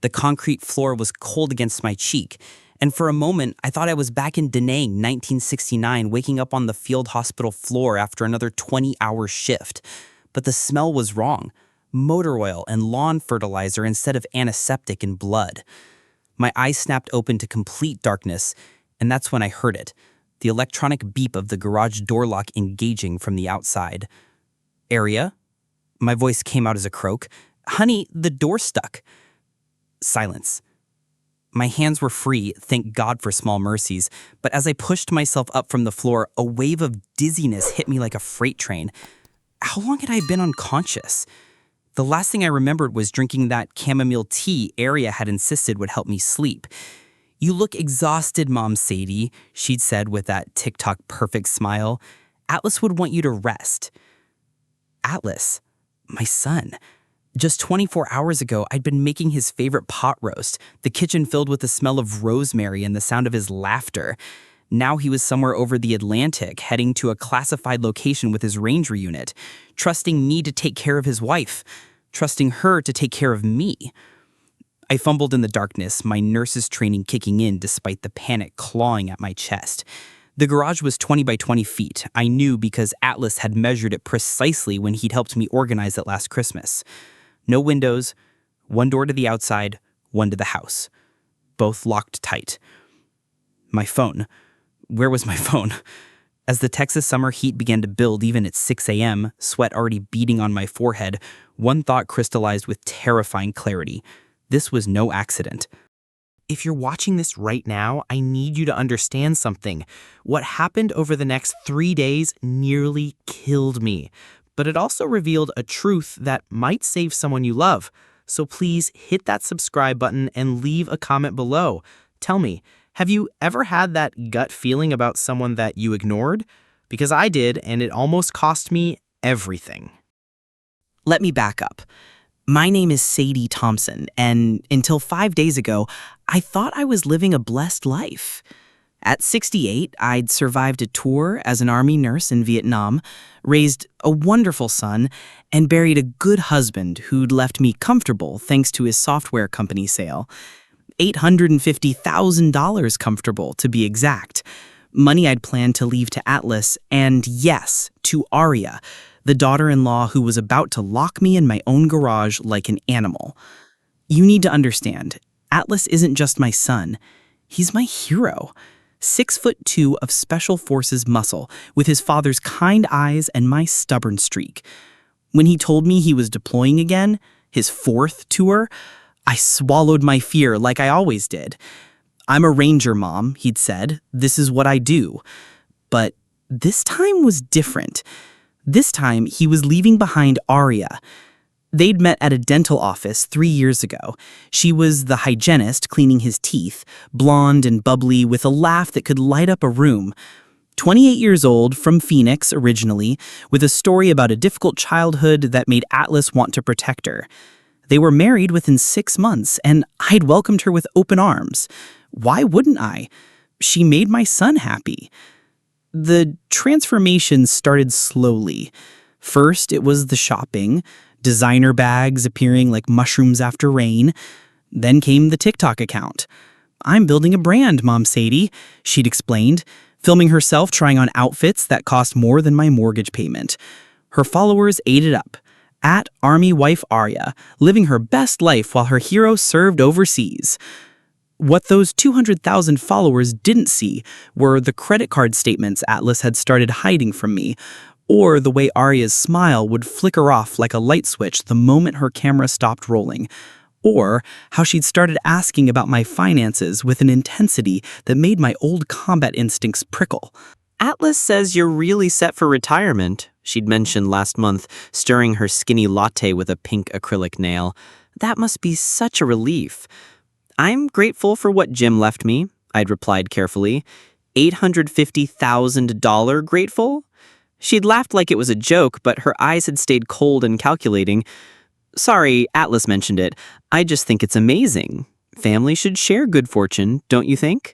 The concrete floor was cold against my cheek, and for a moment, I thought I was back in Da Nang, 1969, waking up on the field hospital floor after another 20-hour shift. But the smell was wrong. Motor oil and lawn fertilizer instead of antiseptic and blood. My eyes snapped open to complete darkness, and that's when I heard it. The electronic beep of the garage door lock engaging from the outside. "Area?" My voice came out as a croak. "Honey, the door's stuck." Silence. My hands were free, thank God for small mercies, but as I pushed myself up from the floor, a wave of dizziness hit me like a freight train. How long had I been unconscious? The last thing I remembered was drinking that chamomile tea Arya had insisted would help me sleep. "You look exhausted, Mom Sadie," she'd said with that TikTok perfect smile. "Atlas would want you to rest." Atlas, my son. Just 24 hours ago, I'd been making his favorite pot roast, the kitchen filled with the smell of rosemary and the sound of his laughter. Now he was somewhere over the Atlantic, heading to a classified location with his ranger unit, trusting me to take care of his wife, trusting her to take care of me. I fumbled in the darkness, my nurse's training kicking in despite the panic clawing at my chest. The garage was 20 by 20 feet. I knew because Atlas had measured it precisely when he'd helped me organize it last Christmas. No windows, one door to the outside, one to the house. Both locked tight. My phone. Where was my phone? As the Texas summer heat began to build even at 6 a.m., sweat already beading on my forehead, one thought crystallized with terrifying clarity. This was no accident. If you're watching this right now, I need you to understand something. What happened over the next 3 days nearly killed me. But it also revealed a truth that might save someone you love. So please hit that subscribe button and leave a comment below. Tell me, have you ever had that gut feeling about someone that you ignored? Because I did, and it almost cost me everything. Let me back up. My name is Sadie Thompson, and until 5 days ago, I thought I was living a blessed life. At 68, I'd survived a tour as an army nurse in Vietnam, raised a wonderful son, and buried a good husband who'd left me comfortable thanks to his software company sale. $850,000 comfortable, to be exact. Money I'd planned to leave to Atlas, and yes, to Arya, the daughter-in-law who was about to lock me in my own garage like an animal. You need to understand, Atlas isn't just my son. He's my hero. 6'2" of Special Forces muscle, with his father's kind eyes and my stubborn streak. When he told me he was deploying again, his 4th tour, I swallowed my fear like I always did. "I'm a ranger, Mom," he'd said. "This is what I do." But this time was different. This time, he was leaving behind Arya. They'd met at a dental office 3 years ago. She was the hygienist cleaning his teeth, blonde and bubbly with a laugh that could light up a room. 28 years old, from Phoenix originally, with a story about a difficult childhood that made Atlas want to protect her. They were married within 6 months, and I'd welcomed her with open arms. Why wouldn't I? She made my son happy. The transformation started slowly. First, it was the shopping, designer bags appearing like mushrooms after rain. Then came the TikTok account. "I'm building a brand, Mom Sadie," she'd explained, filming herself trying on outfits that cost more than my mortgage payment. Her followers ate it up. At Army Wife Arya, living her best life while her hero served overseas. What those 200,000 followers didn't see were the credit card statements Atlas had started hiding from me, or the way Arya's smile would flicker off like a light switch the moment her camera stopped rolling, or how she'd started asking about my finances with an intensity that made my old combat instincts prickle. "Atlas says you're really set for retirement," she'd mentioned last month, stirring her skinny latte with a pink acrylic nail. "That must be such a relief." "I'm grateful for what Jim left me," I'd replied carefully. $850,000 grateful? She'd laughed like it was a joke, but her eyes had stayed cold and calculating. "Sorry, Atlas mentioned it. I just think it's amazing. Family should share good fortune, don't you think?"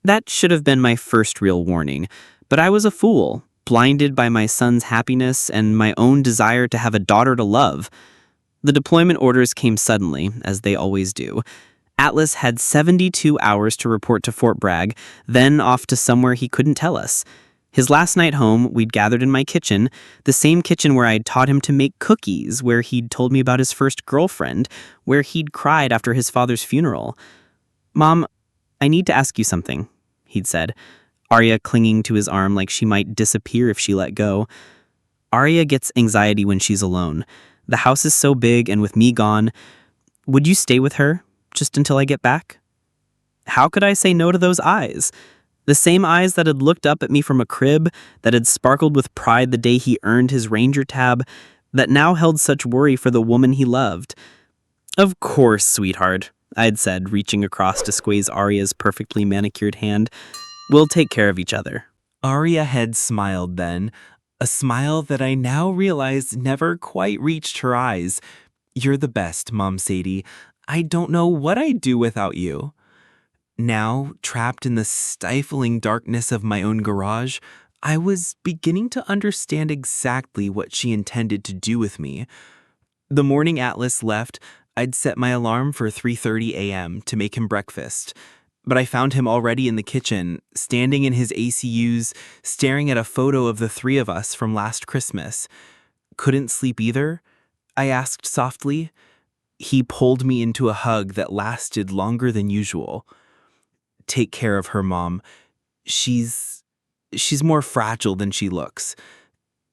That should have been my first real warning, but I was a fool, blinded by my son's happiness and my own desire to have a daughter to love. The deployment orders came suddenly, as they always do. Atlas had 72 hours to report to Fort Bragg, then off to somewhere he couldn't tell us. His last night home, we'd gathered in my kitchen, the same kitchen where I'd taught him to make cookies, where he'd told me about his first girlfriend, where he'd cried after his father's funeral. "Mom, I need to ask you something," he'd said, Arya clinging to his arm like she might disappear if she let go. Arya gets anxiety when she's alone. The house is so big, and with me gone, would you stay with her, just until I get back? How could I say no to those eyes? The same eyes that had looked up at me from a crib, that had sparkled with pride the day he earned his ranger tab, that now held such worry for the woman he loved. "Of course, sweetheart," I'd said, reaching across to squeeze Arya's perfectly manicured hand. "We'll take care of each other." Arya had smiled then, a smile that I now realize never quite reached her eyes. "You're the best, Mom Sadie. I don't know what I'd do without you." Now, trapped in the stifling darkness of my own garage, I was beginning to understand exactly what she intended to do with me. The morning Atlas left, I'd set my alarm for 3:30 a.m. to make him breakfast. But I found him already in the kitchen, standing in his ACUs, staring at a photo of the three of us from last Christmas. "Couldn't sleep either?" I asked softly. He pulled me into a hug that lasted longer than usual. "Take care of her, Mom. She's more fragile than she looks.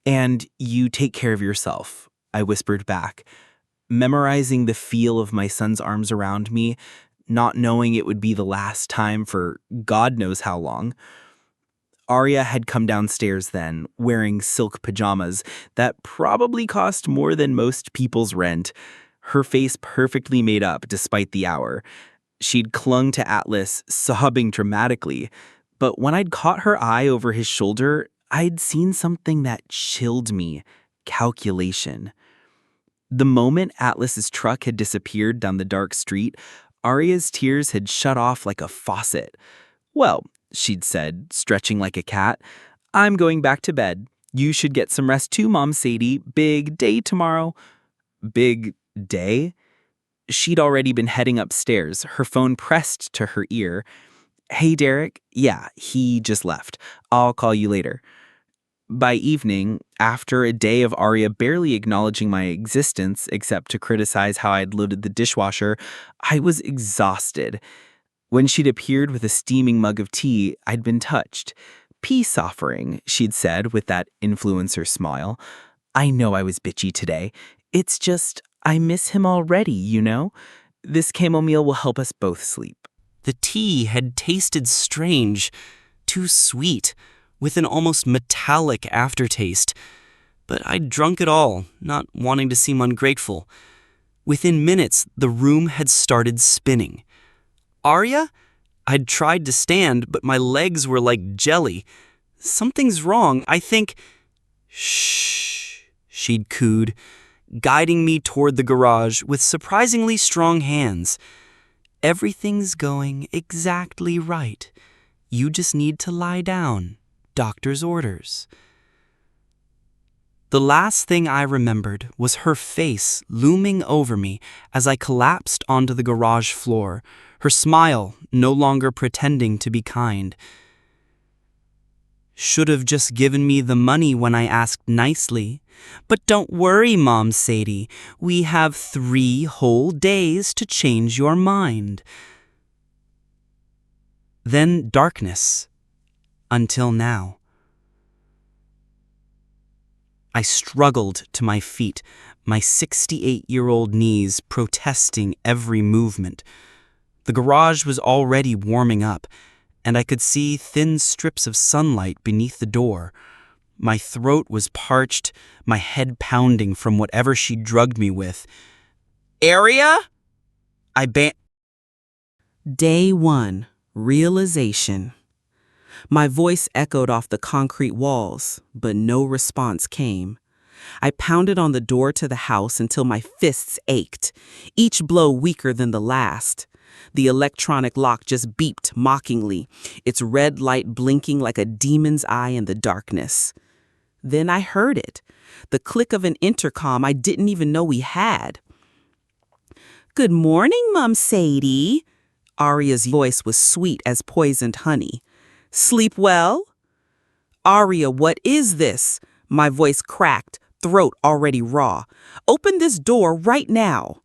And you take care of yourself," I whispered back, memorizing the feel of my son's arms around me, not knowing it would be the last time for God knows how long. Arya had come downstairs then, wearing silk pajamas that probably cost more than most people's rent, her face perfectly made up despite the hour. She'd clung to Atlas, sobbing dramatically, but when I'd caught her eye over his shoulder, I'd seen something that chilled me: calculation. The moment Atlas's truck had disappeared down the dark street, Arya's tears had shut off like a faucet. "Well," she'd said, stretching like a cat, "I'm going back to bed. You should get some rest too, Mom Sadie. Big day tomorrow." Big day? She'd already been heading upstairs, her phone pressed to her ear. "Hey, Derek. Yeah, he just left. I'll call you later." By evening, after a day of Arya barely acknowledging my existence except to criticize how I'd loaded the dishwasher, I was exhausted. When she'd appeared with a steaming mug of tea, I'd been touched. "Peace offering," she'd said with that influencer smile. "I know I was bitchy today. It's just, I miss him already, you know? This chamomile will help us both sleep." The tea had tasted strange, too sweet, with an almost metallic aftertaste. But I'd drunk it all, not wanting to seem ungrateful. Within minutes, the room had started spinning. "Arya?" I'd tried to stand, but my legs were like jelly. "Something's wrong, I think." "Shh," she'd cooed, guiding me toward the garage with surprisingly strong hands. "Everything's going exactly right. You just need to lie down. Doctor's orders." The last thing I remembered was her face looming over me as I collapsed onto the garage floor, her smile no longer pretending to be kind. "Should have just given me the money when I asked nicely. But don't worry, Mom Sadie. We have 3 whole days to change your mind." Then darkness. Until now. I struggled to my feet, my 68-year-old knees protesting every movement. The garage was already warming up, and I could see thin strips of sunlight beneath the door. My throat was parched, my head pounding from whatever she drugged me with. "Area?" Day 1. Realization. My voice echoed off the concrete walls, but no response came. I pounded on the door to the house until my fists ached, each blow weaker than the last. The electronic lock just beeped mockingly, its red light blinking like a demon's eye in the darkness. Then I heard it, the click of an intercom I didn't even know we had. Good morning, Mom Sadie. Aria's voice was sweet as poisoned honey. Sleep well? Aria, what is this? My voice cracked, throat already raw. Open this door right now.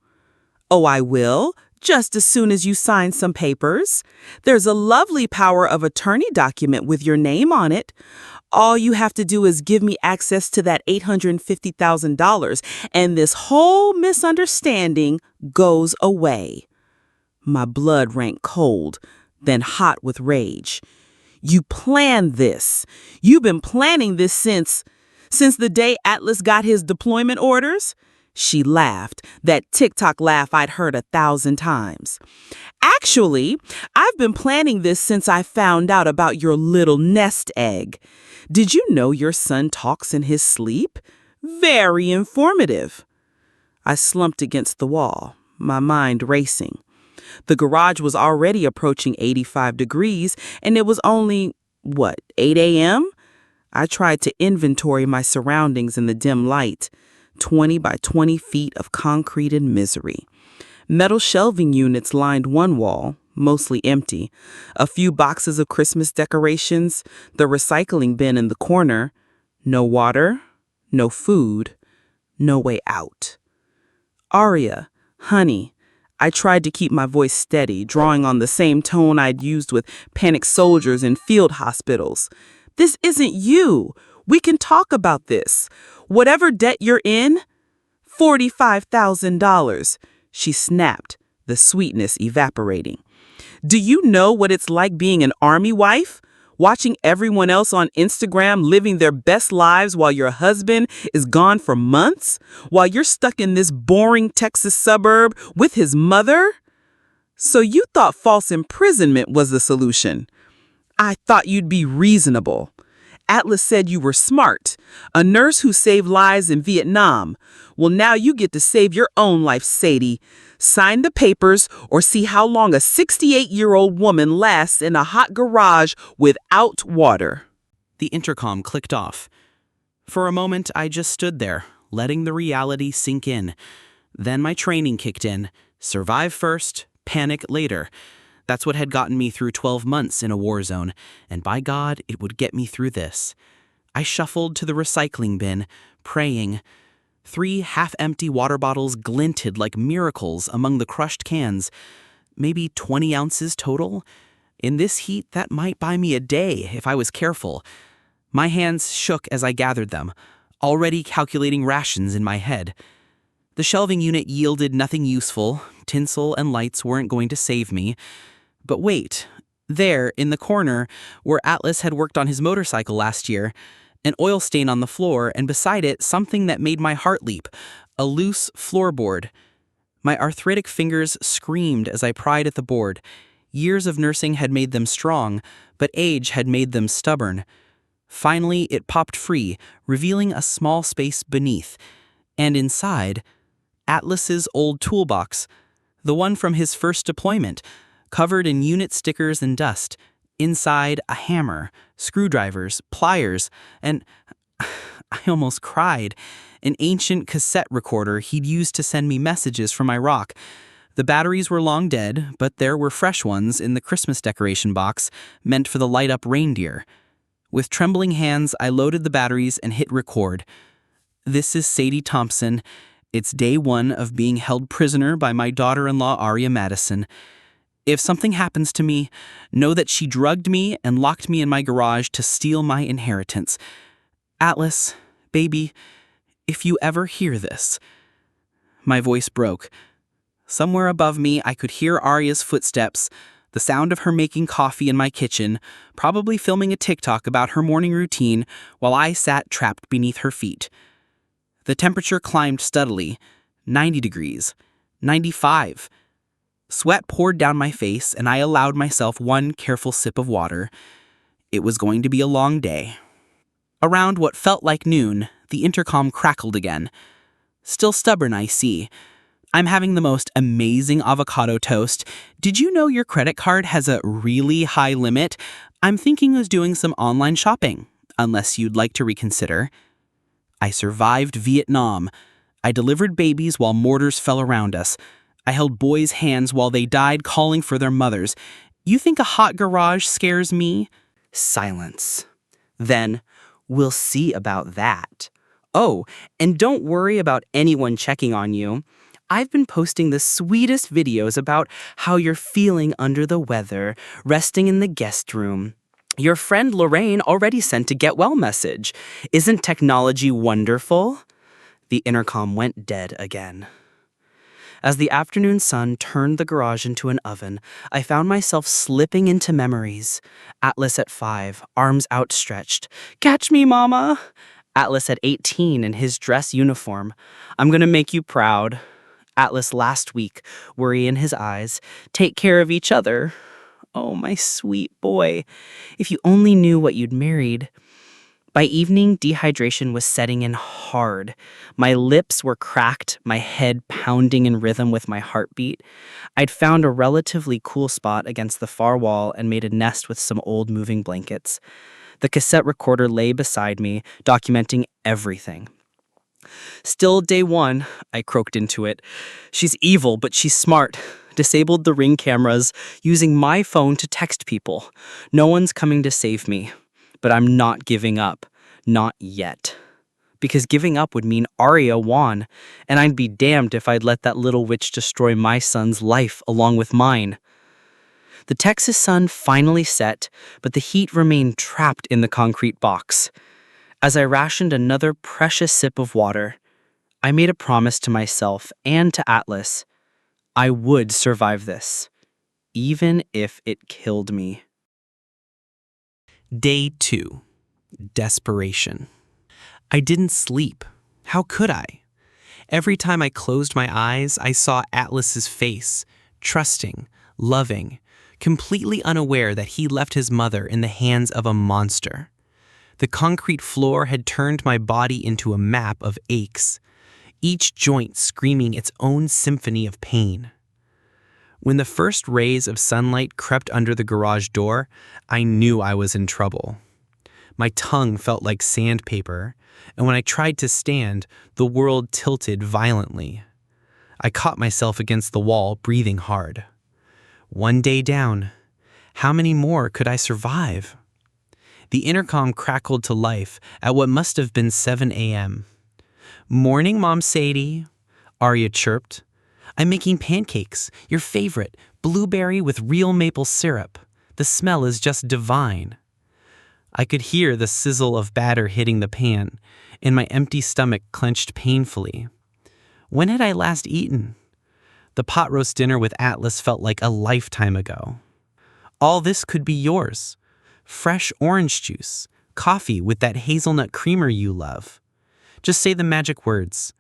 Oh, I will, just as soon as you sign some papers. There's a lovely power of attorney document with your name on it. All you have to do is give me access to that $850,000, and this whole misunderstanding goes away. My blood ran cold, then hot with rage. You planned this. You've been planning this since the day Atlas got his deployment orders? She laughed, that TikTok laugh I'd heard 1,000 times. Actually, I've been planning this since I found out about your little nest egg. Did you know your son talks in his sleep? Very informative. I slumped against the wall, my mind racing. The garage was already approaching 85 degrees, and it was only, 8 a.m.? I tried to inventory my surroundings in the dim light. 20 by 20 feet of concrete and misery. Metal shelving units lined one wall, mostly empty. A few boxes of Christmas decorations, the recycling bin in the corner. No water, no food, no way out. Aria, honey, I tried to keep my voice steady, drawing on the same tone I'd used with panicked soldiers in field hospitals. This isn't you. We can talk about this. Whatever debt you're in, $45,000. She snapped, the sweetness evaporating. Do you know what it's like being an army wife? Watching everyone else on Instagram living their best lives while your husband is gone for months? While you're stuck in this boring Texas suburb with his mother? So you thought false imprisonment was the solution. I thought you'd be reasonable. Atlas said you were smart, a nurse who saved lives in Vietnam. Well, now you get to save your own life, Sadie. Sign the papers or see how long a 68-year-old woman lasts in a hot garage without water. The intercom clicked off. For a moment, I just stood there, letting the reality sink in. Then my training kicked in. Survive first, panic later. That's what had gotten me through 12 months in a war zone, and by God, it would get me through this. I shuffled to the recycling bin, praying. 3 half-empty water bottles glinted like miracles among the crushed cans. Maybe 20 ounces total? In this heat, that might buy me a day if I was careful. My hands shook as I gathered them, already calculating rations in my head. The shelving unit yielded nothing useful. Tinsel and lights weren't going to save me. But wait, there, in the corner, where Atlas had worked on his motorcycle last year, an oil stain on the floor, and beside it, something that made my heart leap, a loose floorboard. My arthritic fingers screamed as I pried at the board. Years of nursing had made them strong, but age had made them stubborn. Finally, it popped free, revealing a small space beneath. And inside, Atlas's old toolbox, the one from his first deployment, covered in unit stickers and dust. Inside, a hammer, screwdrivers, pliers, and I almost cried. An ancient cassette recorder he'd used to send me messages from Iraq. The batteries were long dead, but there were fresh ones in the Christmas decoration box, meant for the light-up reindeer. With trembling hands, I loaded the batteries and hit record. This is Sadie Thompson. It's day 1 of being held prisoner by my daughter-in-law, Aria Madison. If something happens to me, know that she drugged me and locked me in my garage to steal my inheritance. Atlas, baby, if you ever hear this. My voice broke. Somewhere above me, I could hear Aria's footsteps, the sound of her making coffee in my kitchen, probably filming a TikTok about her morning routine while I sat trapped beneath her feet. The temperature climbed steadily, 90 degrees, 95. Sweat poured down my face, and I allowed myself one careful sip of water. It was going to be a long day. Around what felt like noon, the intercom crackled again. Still stubborn, I see. I'm having the most amazing avocado toast. Did you know your credit card has a really high limit? I'm thinking of doing some online shopping, unless you'd like to reconsider. I survived Vietnam. I delivered babies while mortars fell around us. I held boys' hands while they died calling for their mothers. You think a hot garage scares me? Silence. Then, we'll see about that. Oh, and don't worry about anyone checking on you. I've been posting the sweetest videos about how you're feeling under the weather, resting in the guest room. Your friend Lorraine already sent a get well message. Isn't technology wonderful? The intercom went dead again. As the afternoon sun turned the garage into an oven, I found myself slipping into memories. Atlas at 5, arms outstretched. Catch me, Mama! Atlas at 18 in his dress uniform. I'm gonna make you proud. Atlas last week, worry in his eyes. Take care of each other. Oh, my sweet boy. If you only knew what you'd married. By evening, dehydration was setting in hard. My lips were cracked, my head pounding in rhythm with my heartbeat. I'd found a relatively cool spot against the far wall and made a nest with some old moving blankets. The cassette recorder lay beside me, documenting everything. Still day one, I croaked into it. She's evil, but she's smart. Disabled the Ring cameras, using my phone to text people. No one's coming to save me. But I'm not giving up. Not yet. Because giving up would mean Arya won, and I'd be damned if I'd let that little witch destroy my son's life along with mine. The Texas sun finally set, but the heat remained trapped in the concrete box. As I rationed another precious sip of water, I made a promise to myself and to Atlas. I would survive this, even if it killed me. Day 2. Desperation. I didn't sleep. How could I? Every time I closed my eyes, I saw Atlas's face, trusting, loving, completely unaware that he left his mother in the hands of a monster. The concrete floor had turned my body into a map of aches, each joint screaming its own symphony of pain. When the first rays of sunlight crept under the garage door, I knew I was in trouble. My tongue felt like sandpaper, and when I tried to stand, the world tilted violently. I caught myself against the wall, breathing hard. One day down. How many more could I survive? The intercom crackled to life at what must have been 7 a.m. "Morning, Mom Sadie," Arya chirped. "I'm making pancakes, your favorite, blueberry with real maple syrup. The smell is just divine." I could hear the sizzle of batter hitting the pan, and my empty stomach clenched painfully. When had I last eaten? The pot roast dinner with Atlas felt like a lifetime ago. All this could be yours. Fresh orange juice, coffee with that hazelnut creamer you love. Just say the magic words.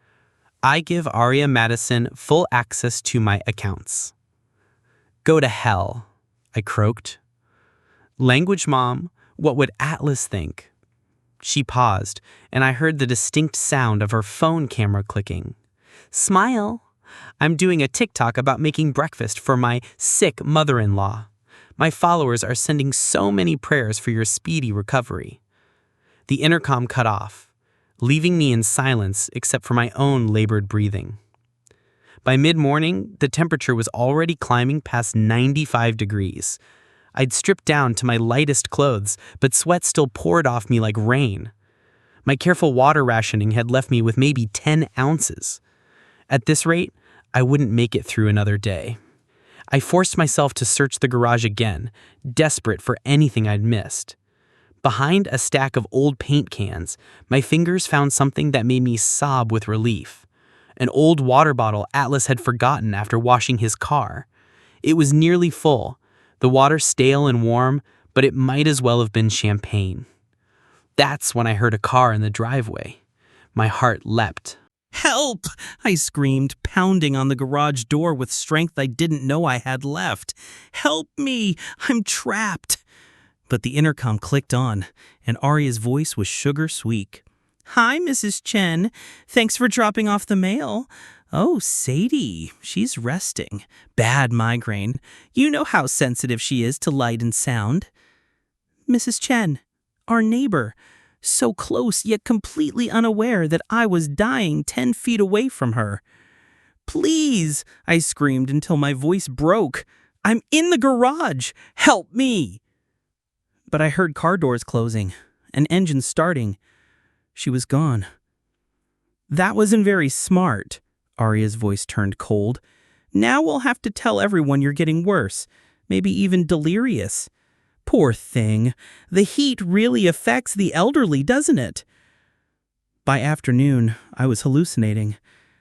I give Arya Madison full access to my accounts. "Go to hell," I croaked. "Language, Mom. What would Atlas think?" She paused, and I heard the distinct sound of her phone camera clicking. "Smile. I'm doing a TikTok about making breakfast for my sick mother-in-law. My followers are sending so many prayers for your speedy recovery." The intercom cut off, leaving me in silence except for my own labored breathing. By mid-morning, the temperature was already climbing past 95 degrees. I'd stripped down to my lightest clothes, but sweat still poured off me like rain. My careful water rationing had left me with maybe 10 ounces. At this rate, I wouldn't make it through another day. I forced myself to search the garage again, desperate for anything I'd missed. Behind a stack of old paint cans, my fingers found something that made me sob with relief. An old water bottle Atlas had forgotten after washing his car. It was nearly full, the water stale and warm, but it might as well have been champagne. That's when I heard a car in the driveway. My heart leapt. Help! I screamed, pounding on the garage door with strength I didn't know I had left. Help me! I'm trapped! But the intercom clicked on, and Arya's voice was sugar sweet. "Hi, Mrs. Chen. Thanks for dropping off the mail. Oh, Sadie, she's resting. Bad migraine. You know how sensitive she is to light and sound." "Mrs. Chen, our neighbor, so close yet completely unaware that I was dying 10 feet away from her. Please, I screamed until my voice broke. I'm in the garage. Help me. But I heard car doors closing, an engine starting. She was gone. That wasn't very smart. Arya's voice turned cold. Now we'll have to tell everyone you're getting worse, maybe even delirious. Poor thing. The heat really affects the elderly, doesn't it? By afternoon, I was hallucinating.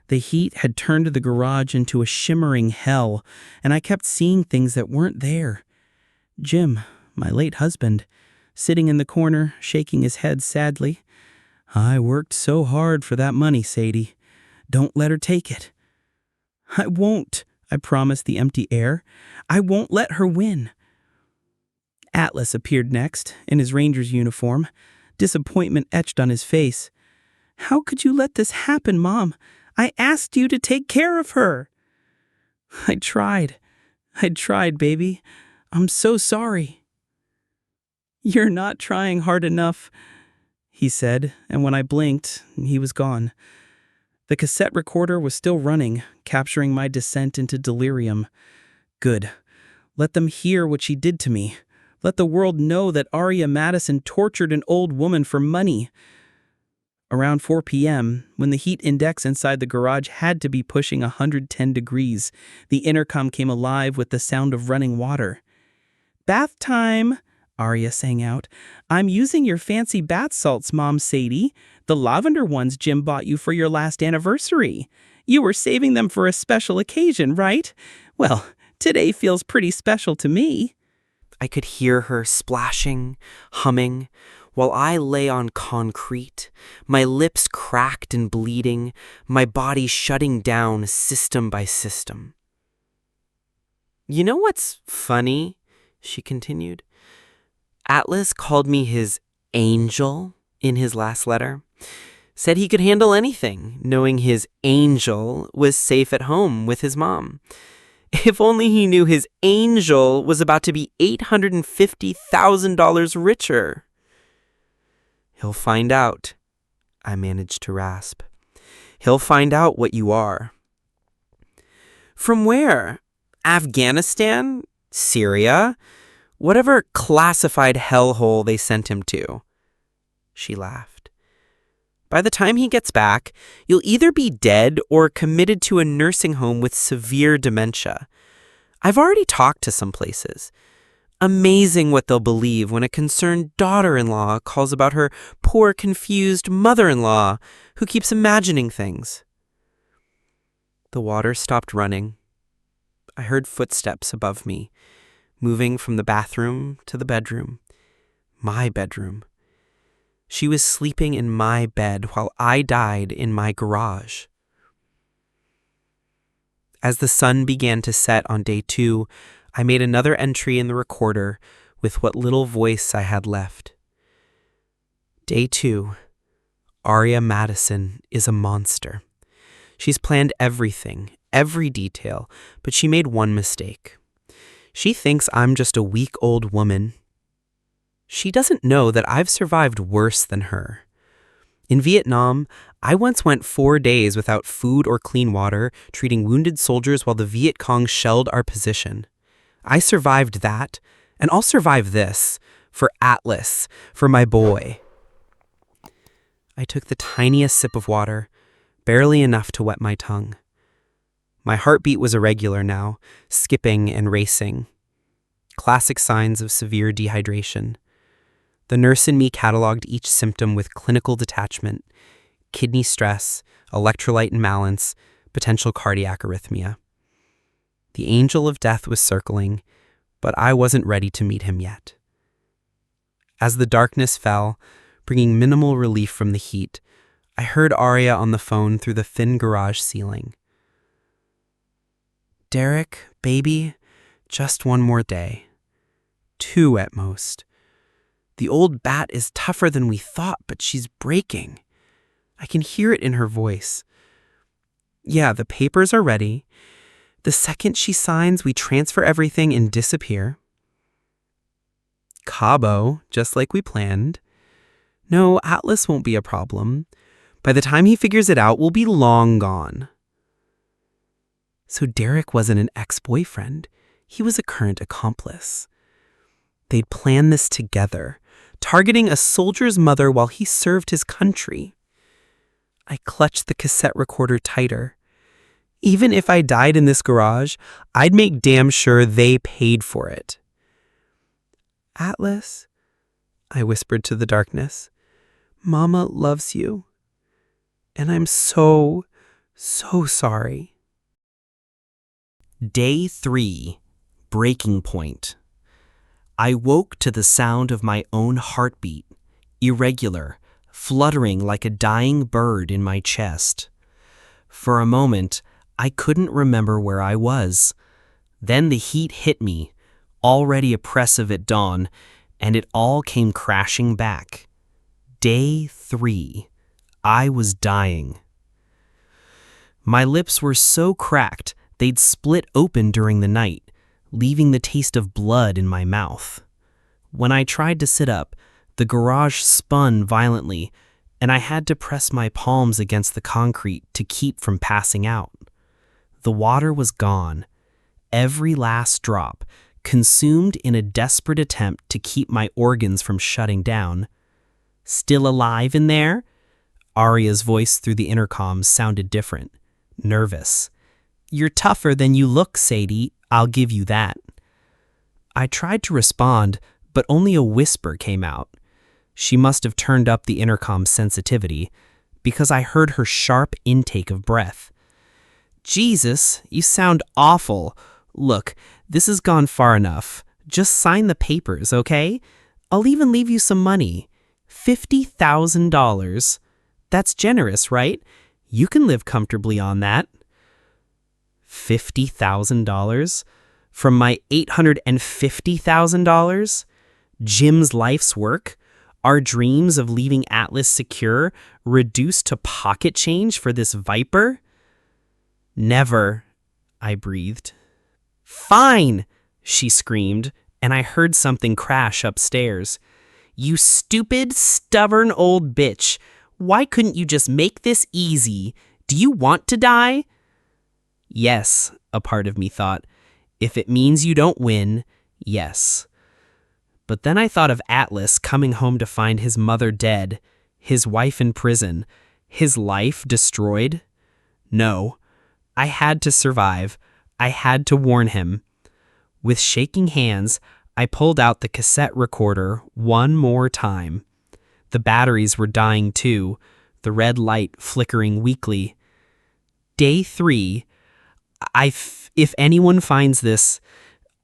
The heat had turned the garage into a shimmering hell, and I kept seeing things that weren't there. Jim, my late husband, sitting in the corner, shaking his head sadly. I worked so hard for that money, Sadie. Don't let her take it. I won't, I promised the empty air. I won't let her win. Atlas appeared next, in his ranger's uniform, disappointment etched on his face. How could you let this happen, Mom? I asked you to take care of her. I tried, baby. I'm so sorry. You're not trying hard enough, he said, and when I blinked, he was gone. The cassette recorder was still running, capturing my descent into delirium. Good. Let them hear what she did to me. Let the world know that Arya Madison tortured an old woman for money. Around 4 p.m., when the heat index inside the garage had to be pushing 110 degrees, the intercom came alive with the sound of running water. Bath time, Arya sang out. I'm using your fancy bath salts, Mom Sadie. The lavender ones Jim bought you for your last anniversary. You were saving them for a special occasion, right? Well, today feels pretty special to me. I could hear her splashing, humming, while I lay on concrete, my lips cracked and bleeding, my body shutting down system by system. You know what's funny? She continued. Atlas called me his angel in his last letter. Said he could handle anything, knowing his angel was safe at home with his mom. If only he knew his angel was about to be $850,000 richer. He'll find out, I managed to rasp. He'll find out what you are. From where? Afghanistan? Syria? Whatever classified hellhole they sent him to. She laughed. By the time he gets back, you'll either be dead or committed to a nursing home with severe dementia. I've already talked to some places. Amazing what they'll believe when a concerned daughter-in-law calls about her poor, confused mother-in-law who keeps imagining things. The water stopped running. I heard footsteps above me, moving from the bathroom to the bedroom. My bedroom. She was sleeping in my bed while I died in my garage. As the sun began to set on day 2, I made another entry in the recorder with what little voice I had left. Day 2. Arya Madison is a monster. She's planned everything, every detail, but she made one mistake. She thinks I'm just a weak old woman. She doesn't know that I've survived worse than her. In Vietnam, I once went 4 days without food or clean water, treating wounded soldiers while the Viet Cong shelled our position. I survived that, and I'll survive this, for Atlas, for my boy. I took the tiniest sip of water, barely enough to wet my tongue. My heartbeat was irregular now, skipping and racing. Classic signs of severe dehydration. The nurse in me cataloged each symptom with clinical detachment: kidney stress, electrolyte imbalance, potential cardiac arrhythmia. The angel of death was circling, but I wasn't ready to meet him yet. As the darkness fell, bringing minimal relief from the heat, I heard Arya on the phone through the thin garage ceiling. Derek, baby, just one more day. 2 at most. The old bat is tougher than we thought, but she's breaking. I can hear it in her voice. Yeah, the papers are ready. The second she signs, we transfer everything and disappear. Cabo, just like we planned. No, Atlas won't be a problem. By the time he figures it out, we'll be long gone. So Derek wasn't an ex-boyfriend. He was a current accomplice. They'd planned this together, targeting a soldier's mother while he served his country. I clutched the cassette recorder tighter. Even if I died in this garage, I'd make damn sure they paid for it. Atlas, I whispered to the darkness, Mama loves you. And I'm so sorry. Day 3, breaking point. I woke to the sound of my own heartbeat, irregular, fluttering like a dying bird in my chest. For a moment, I couldn't remember where I was. Then the heat hit me, already oppressive at dawn, and it all came crashing back. Day 3. I was dying. My lips were so cracked they'd split open during the night, leaving the taste of blood in my mouth. When I tried to sit up, the garage spun violently, and I had to press my palms against the concrete to keep from passing out. The water was gone, every last drop, consumed in a desperate attempt to keep my organs from shutting down. Still alive in there? Aria's voice through the intercom sounded different, nervous. You're tougher than you look, Sadie. I'll give you that. I tried to respond, but only a whisper came out. She must have turned up the intercom's sensitivity, because I heard her sharp intake of breath. Jesus, you sound awful. Look, this has gone far enough. Just sign the papers, okay? I'll even leave you some money. $50,000. That's generous, right? You can live comfortably on that. $50,000? From my $850,000? Jim's life's work? Our dreams of leaving Atlas secure reduced to pocket change for this viper? Never, I breathed. Fine, she screamed, and I heard something crash upstairs. You stupid, stubborn old bitch. Why couldn't you just make this easy? Do you want to die? Yes, a part of me thought. If it means you don't win, yes. But then I thought of Atlas coming home to find his mother dead, his wife in prison, his life destroyed. No, I had to survive. I had to warn him. With shaking hands, I pulled out the cassette recorder one more time. The batteries were dying too, the red light flickering weakly. Day 3. If anyone finds this,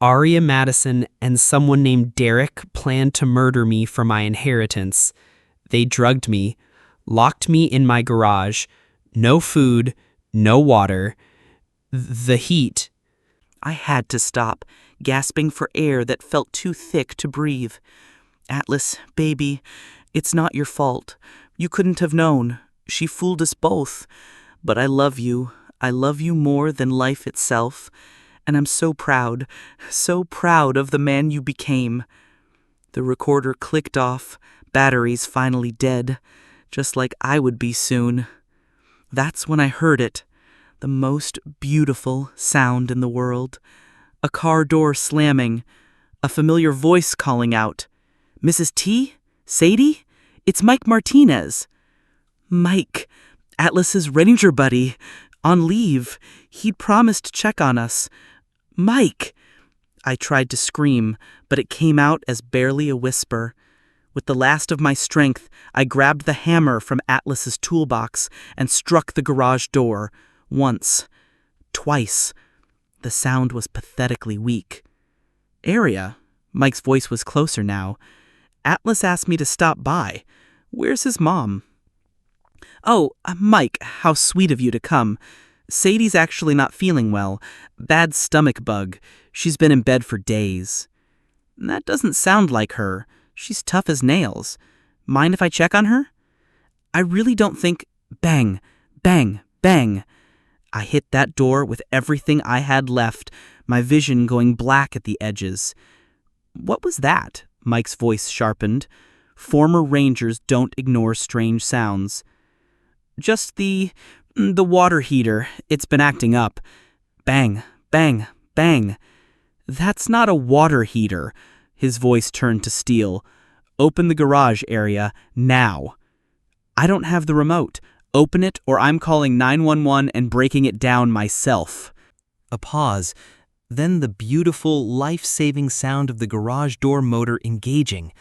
Aria Madison and someone named Derek planned to murder me for my inheritance. They drugged me, locked me in my garage. No food, no water. The heat. I had to stop, gasping for air that felt too thick to breathe. Atlas, baby, it's not your fault. You couldn't have known. She fooled us both. But I love you. I love you more than life itself. And I'm so proud of the man you became. The recorder clicked off, batteries finally dead, just like I would be soon. That's when I heard it, the most beautiful sound in the world. A car door slamming, a familiar voice calling out, Mrs. T? Sadie? It's Mike Martinez. Mike, Atlas's ranger buddy, on leave. He'd promised to check on us. Mike! I tried to scream, but it came out as barely a whisper. With the last of my strength, I grabbed the hammer from Atlas's toolbox and struck the garage door. Once. Twice. The sound was pathetically weak. Aria. Mike's voice was closer now. Atlas asked me to stop by. Where's his mom? Oh, Mike, how sweet of you to come. Sadie's actually not feeling well. Bad stomach bug. She's been in bed for days. That doesn't sound like her. She's tough as nails. Mind if I check on her? I really don't think... Bang, bang, bang. I hit that door with everything I had left, my vision going black at the edges. What was that? Mike's voice sharpened. Former rangers don't ignore strange sounds. Just the water heater. It's been acting up. Bang, bang, bang. That's not a water heater. His voice turned to steel. Open the garage area now. I don't have the remote. Open it or I'm calling 911 and breaking it down myself. A pause, then the beautiful, life-saving sound of the garage door motor engaging.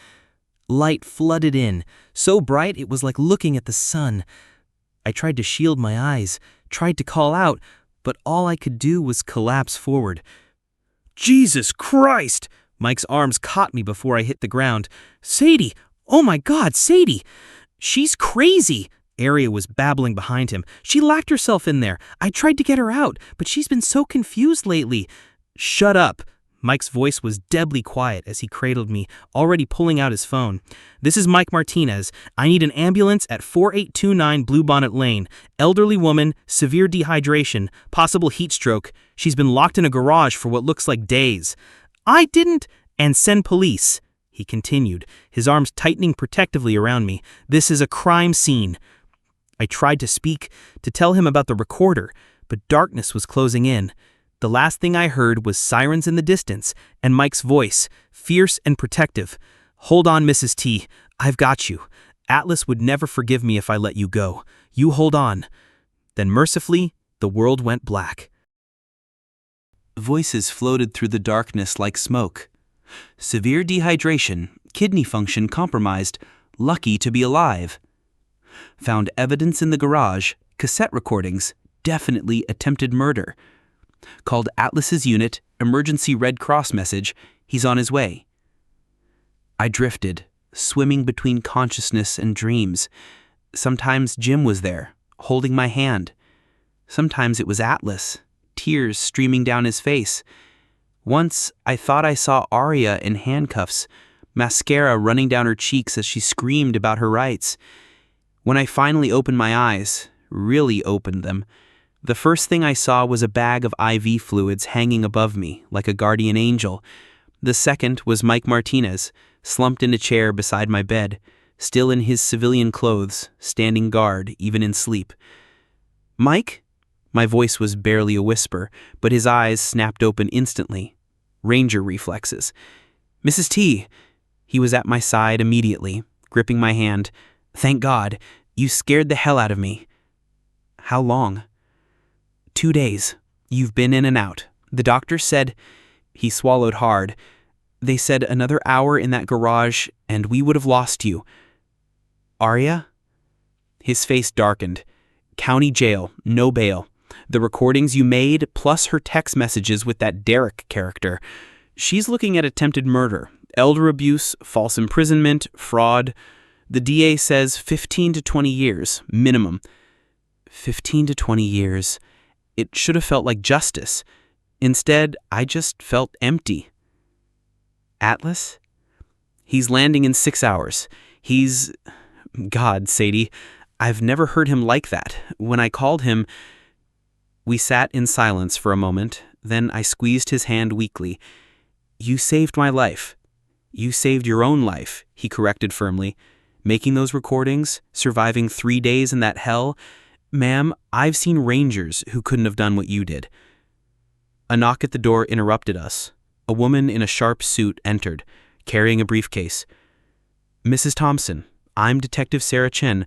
Light flooded in, so bright it was like looking at the sun. I tried to shield my eyes, tried to call out, but all I could do was collapse forward. Jesus Christ! Mike's arms caught me before I hit the ground. Sadie! Oh my God, Sadie! She's crazy! Aria was babbling behind him. She locked herself in there. I tried to get her out, but she's been so confused lately. Shut up! Mike's voice was deadly quiet as he cradled me, already pulling out his phone. This is Mike Martinez. I need an ambulance at 4829 Bluebonnet Lane. Elderly woman, severe dehydration, possible heat stroke. She's been locked in a garage for what looks like days. I didn't. And send police, he continued, his arms tightening protectively around me. This is a crime scene. I tried to speak, to tell him about the recorder, but darkness was closing in. The last thing I heard was sirens in the distance, and Mike's voice, fierce and protective. Hold on, Mrs. T. I've got you. Atlas would never forgive me if I let you go. You hold on. Then mercifully, the world went black. Voices floated through the darkness like smoke. Severe dehydration, kidney function compromised, lucky to be alive. Found evidence in the garage, cassette recordings, definitely attempted murder. Called Atlas's unit, emergency Red Cross message, he's on his way. I drifted, swimming between consciousness and dreams. Sometimes Jim was there, holding my hand. Sometimes it was Atlas, tears streaming down his face. Once I thought I saw Aria in handcuffs, mascara running down her cheeks as she screamed about her rights. When I finally opened my eyes, really opened them, the first thing I saw was a bag of IV fluids hanging above me like a guardian angel. The second was Mike Martinez, slumped in a chair beside my bed, still in his civilian clothes, standing guard even in sleep. Mike? My voice was barely a whisper, but his eyes snapped open instantly. Ranger reflexes. Mrs. T. He was at my side immediately, gripping my hand. Thank God, you scared the hell out of me. How long? 2 days. You've been in and out. The doctor said, he swallowed hard. They said another hour in that garage and we would have lost you. Aria? His face darkened. County jail, no bail. The recordings you made, plus her text messages with that Derek character. She's looking at attempted murder, elder abuse, false imprisonment, fraud. The DA says 15 to 20 years, minimum. 15 to 20 years. It should have felt like justice. Instead, I just felt empty. Atlas? He's landing in 6 hours. God, Sadie, I've never heard him like that. When I called him, we sat in silence for a moment, then I squeezed his hand weakly. You saved my life. You saved your own life, he corrected firmly. Making those recordings, surviving 3 days in that hell. Ma'am, I've seen Rangers who couldn't have done what you did. A knock at the door interrupted us. A woman in a sharp suit entered, carrying a briefcase. Mrs. Thompson, I'm Detective Sarah Chen.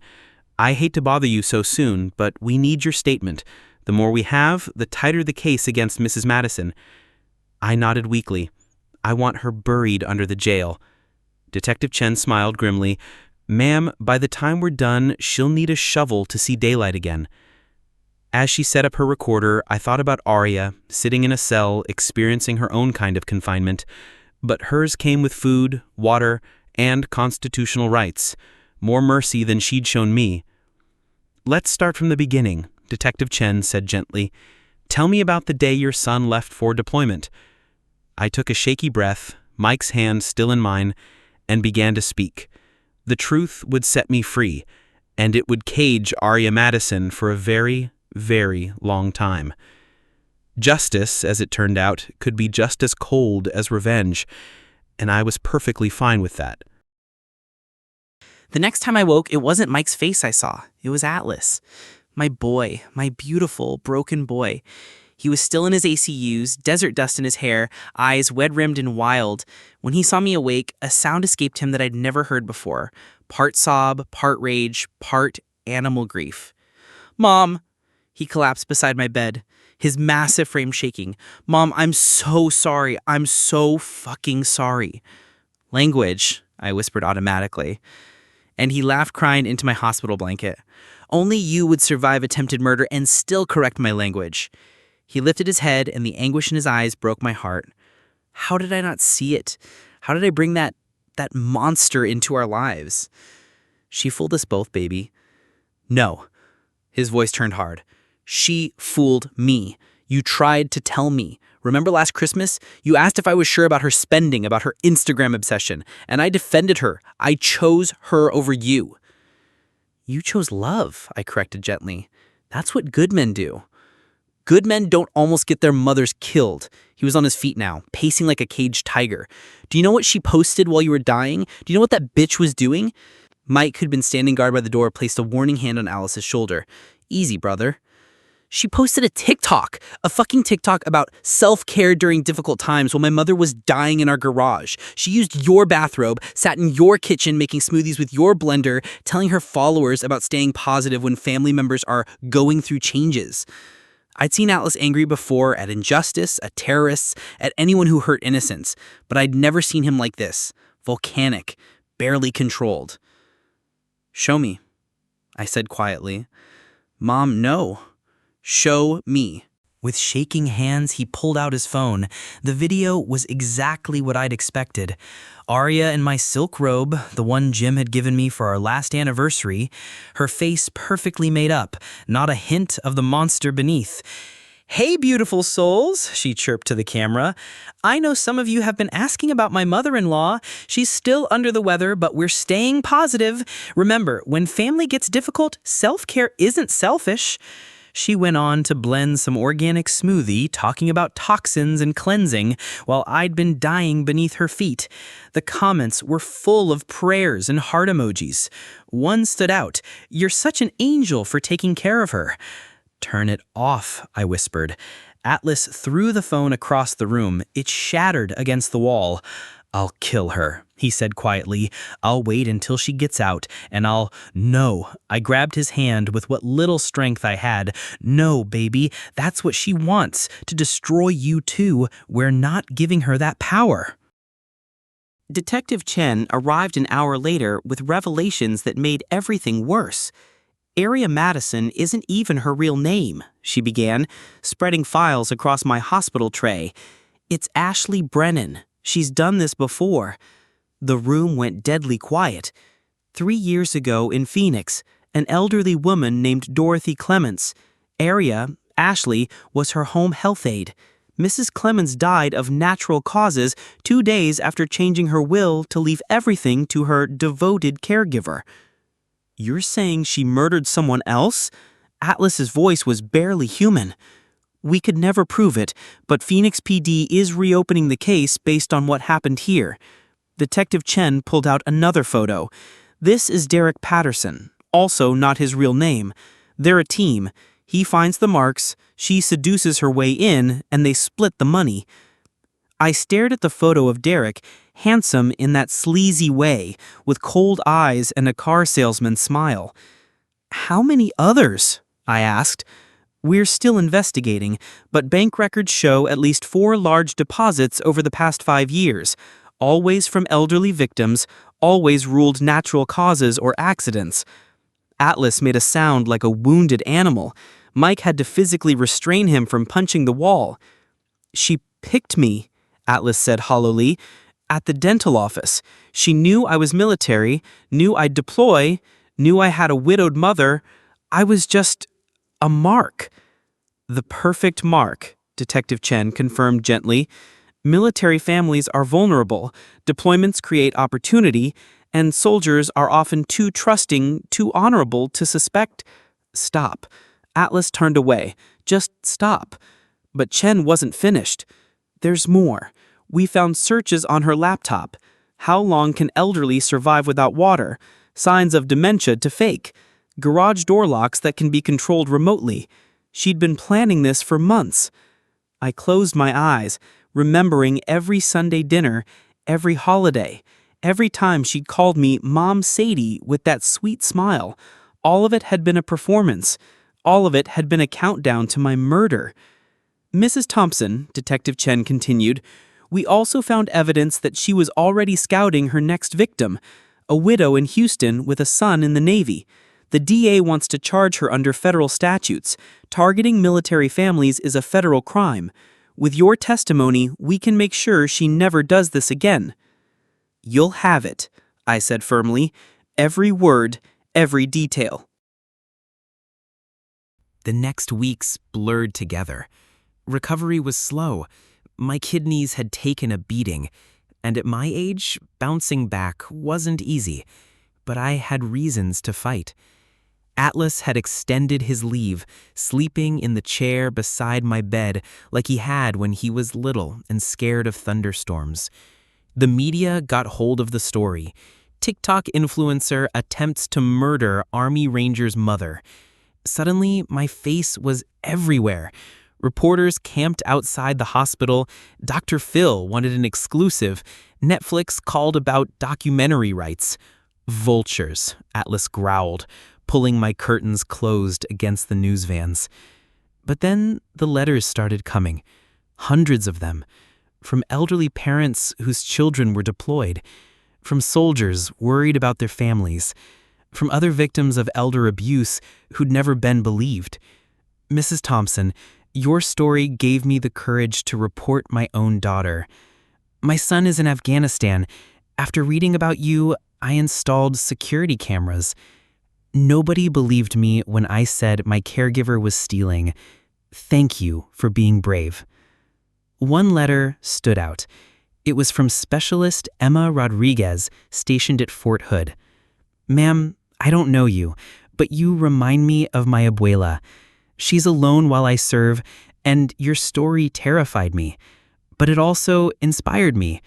I hate to bother you so soon, but we need your statement. The more we have, the tighter the case against Mrs. Madison. I nodded weakly. I want her buried under the jail. Detective Chen smiled grimly. Ma'am, by the time we're done, she'll need a shovel to see daylight again. As she set up her recorder, I thought about Aria, sitting in a cell, experiencing her own kind of confinement. But hers came with food, water, and constitutional rights. More mercy than she'd shown me. Let's start from the beginning, Detective Chen said gently. Tell me about the day your son left for deployment. I took a shaky breath, Mike's hand still in mine, and began to speak. The truth would set me free, and it would cage Aria Madison for a very, very long time. Justice, as it turned out, could be just as cold as revenge, and I was perfectly fine with that. The next time I woke, it wasn't Mike's face I saw. It was Atlas. My boy, my beautiful, broken boy. He was still in his ACUs, desert dust in his hair, eyes wed-rimmed and wild. When he saw me awake, a sound escaped him that I'd never heard before. Part sob, part rage, part animal grief. "Mom!" He collapsed beside my bed, his massive frame shaking. "Mom, I'm so sorry. I'm so fucking sorry." "Language," I whispered automatically. And he laughed, crying into my hospital blanket. "Only you would survive attempted murder and still correct my language." He lifted his head, and the anguish in his eyes broke my heart. How did I not see it? How did I bring that monster into our lives? "She fooled us both, baby." "No." His voice turned hard. "She fooled me. You tried to tell me. Remember last Christmas? You asked if I was sure about her spending, about her Instagram obsession, and I defended her. I chose her over you." "You chose love," I corrected gently. "That's what good men do." "Good men don't almost get their mothers killed." He was on his feet now, pacing like a caged tiger. "Do you know what she posted while you were dying? Do you know what that bitch was doing?" Mike, who'd been standing guard by the door, placed a warning hand on Alice's shoulder. "Easy, brother." "She posted a TikTok, a fucking TikTok about self-care during difficult times while my mother was dying in our garage. She used your bathrobe, sat in your kitchen making smoothies with your blender, telling her followers about staying positive when family members are going through changes." I'd seen Atlas angry before at injustice, at terrorists, at anyone who hurt innocents, but I'd never seen him like this, volcanic, barely controlled. "Show me," I said quietly. "Mom, no. Show me." With shaking hands, he pulled out his phone. The video was exactly what I'd expected. Arya in my silk robe, the one Jim had given me for our last anniversary, her face perfectly made up, not a hint of the monster beneath. "Hey, beautiful souls," she chirped to the camera. "I know some of you have been asking about my mother-in-law. She's still under the weather, but we're staying positive. Remember, when family gets difficult, self-care isn't selfish." She went on to blend some organic smoothie, talking about toxins and cleansing, while I'd been dying beneath her feet. The comments were full of prayers and heart emojis. One stood out. "You're such an angel for taking care of her." "Turn it off," I whispered. Atlas threw the phone across the room. It shattered against the wall. "I'll kill her," he said quietly. "I'll wait until she gets out, and I'll—" "No." I grabbed his hand with what little strength I had. "No, baby. That's what she wants, to destroy you too. We're not giving her that power." Detective Chen arrived an hour later with revelations that made everything worse. "Aria Madison isn't even her real name," she began, spreading files across my hospital tray. "It's Ashley Brennan. She's done this before." The room went deadly quiet. 3 years ago in Phoenix, an elderly woman named Dorothy Clements. Aria, Ashley, was her home health aide. Mrs. Clements died of natural causes 2 days after changing her will to leave everything to her devoted caregiver. "You're saying she murdered someone else?" Atlas's voice was barely human. "We could never prove it, but Phoenix PD is reopening the case based on what happened here." Detective Chen pulled out another photo. "This is Derek Patterson, also not his real name. They're a team. He finds the marks, she seduces her way in, and they split the money." I stared at the photo of Derek, handsome in that sleazy way, with cold eyes and a car salesman's smile. "How many others?" I asked. "We're still investigating, but bank records show at least 4 large deposits over the past 5 years, always from elderly victims, always ruled natural causes or accidents." Atlas made a sound like a wounded animal. Mike had to physically restrain him from punching the wall. "She picked me," Atlas said hollowly, "at the dental office. She knew I was military, knew I'd deploy, knew I had a widowed mother. I was just a mark." "The perfect mark," Detective Chen confirmed gently. "Military families are vulnerable, deployments create opportunity, and soldiers are often too trusting, too honorable to suspect." "Stop." Atlas turned away. "Just stop." But Chen wasn't finished. "There's more. We found searches on her laptop. How long can elderly survive without water? Signs of dementia to fake. Garage door locks that can be controlled remotely. She'd been planning this for months. I closed my eyes, remembering every Sunday dinner, every holiday, every time she'd called me Mom Sadie with that sweet smile. All of it had been a performance. All of it had been a countdown to my murder. Mrs. Thompson, Detective Chen continued, we also found evidence that she was already scouting her next victim, a widow in Houston with a son in the Navy. The DA wants to charge her under federal statutes. Targeting military families is a federal crime. With your testimony, we can make sure she never does this again. You'll have it, I said firmly. Every word, every detail. The next weeks blurred together. Recovery was slow. My kidneys had taken a beating, and at my age, bouncing back wasn't easy. But I had reasons to fight. Atlas had extended his leave, sleeping in the chair beside my bed like he had when he was little and scared of thunderstorms. The media got hold of the story. TikTok influencer attempts to murder Army Ranger's mother. Suddenly, my face was everywhere. Reporters camped outside the hospital. Dr. Phil wanted an exclusive. Netflix called about documentary rights. Vultures, Atlas growled, pulling my curtains closed against the news vans. But then the letters started coming. Hundreds of them. From elderly parents whose children were deployed. From soldiers worried about their families. From other victims of elder abuse who'd never been believed. Mrs. Thompson, your story gave me the courage to report my own daughter. My son is in Afghanistan. After reading about you, I installed security cameras. Nobody believed me when I said my caregiver was stealing. Thank you for being brave. One letter stood out. It was from Specialist Emma Rodriguez, stationed at Fort Hood. Ma'am, I don't know you, but you remind me of my abuela. She's alone while I serve, and your story terrified me. But it also inspired me.